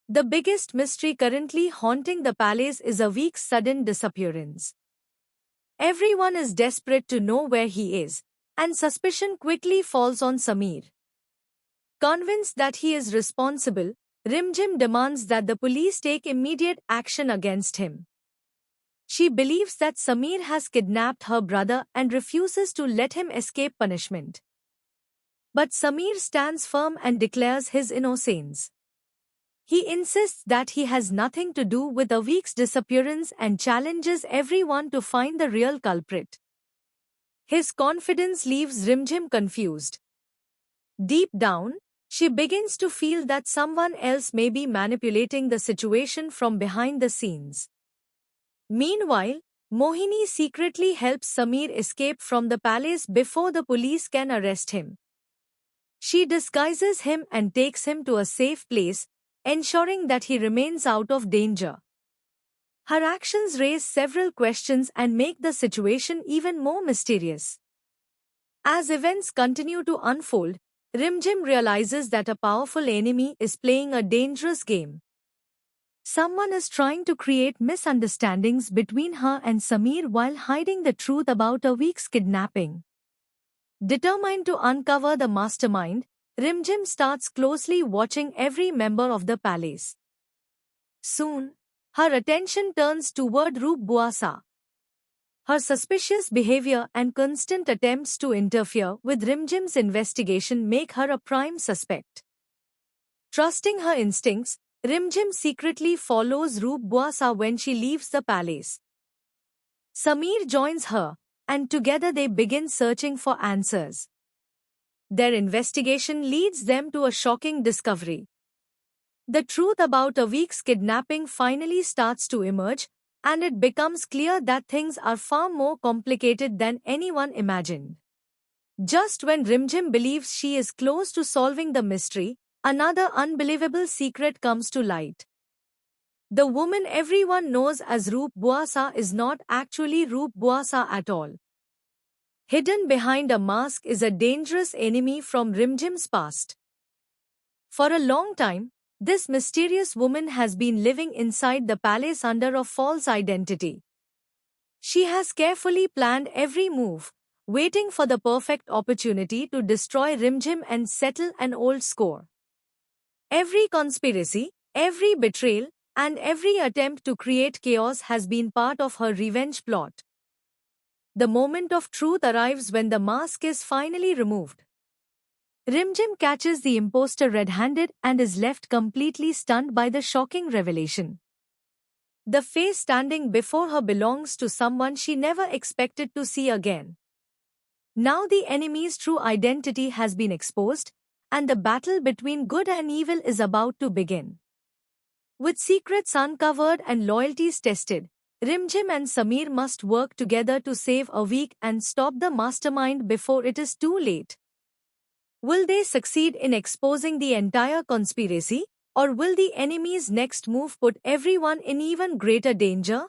The biggest mystery currently haunting the palace is Avik's sudden disappearance. Everyone is desperate to know where he is, and suspicion quickly falls on Samir. Convinced that he is responsible, Rimjim demands that the police take immediate action against him. She believes that Samir has kidnapped her brother and refuses to let him escape punishment. But Samir stands firm and declares his innocence. He insists that he has nothing to do with Avik's disappearance and challenges everyone to find the real culprit. His confidence leaves Rimjim confused. Deep down, she begins to feel that someone else may be manipulating the situation from behind the scenes. Meanwhile, Mohini secretly helps Samir escape from the palace before the police can arrest him. She disguises him and takes him to a safe place, ensuring that he remains out of danger. Her actions raise several questions and make the situation even more mysterious. As events continue to unfold, Rimjim realizes that a powerful enemy is playing a dangerous game. Someone is trying to create misunderstandings between her and Samir while hiding the truth about Avik's kidnapping. Determined to uncover the mastermind, Rimjim starts closely watching every member of the palace. Soon, her attention turns toward Roop Buasa. Her suspicious behavior and constant attempts to interfere with Rimjim's investigation make her a prime suspect. Trusting her instincts, Rimjim secretly follows Roop Buasa when she leaves the palace. Samir joins her, and together they begin searching for answers. Their investigation leads them to a shocking discovery. The truth about Avik's kidnapping finally starts to emerge, and it becomes clear that things are far more complicated than anyone imagined. Just when Rimjim believes she is close to solving the mystery, another unbelievable secret comes to light. The woman everyone knows as Roop Buasa is not actually Roop Buasa at all. Hidden behind a mask is a dangerous enemy from Rimjim's past. For a long time, this mysterious woman has been living inside the palace under a false identity. She has carefully planned every move, waiting for the perfect opportunity to destroy Rimjim and settle an old score. Every conspiracy, every betrayal, and every attempt to create chaos has been part of her revenge plot. The moment of truth arrives when the mask is finally removed. Rimjim catches the imposter red-handed and is left completely stunned by the shocking revelation. The face standing before her belongs to someone she never expected to see again. Now the enemy's true identity has been exposed, and the battle between good and evil is about to begin. With secrets uncovered and loyalties tested, Rimjim and Samir must work together to save Avik and stop the mastermind before it is too late. Will they succeed in exposing the entire conspiracy, or will the enemy's next move put everyone in even greater danger?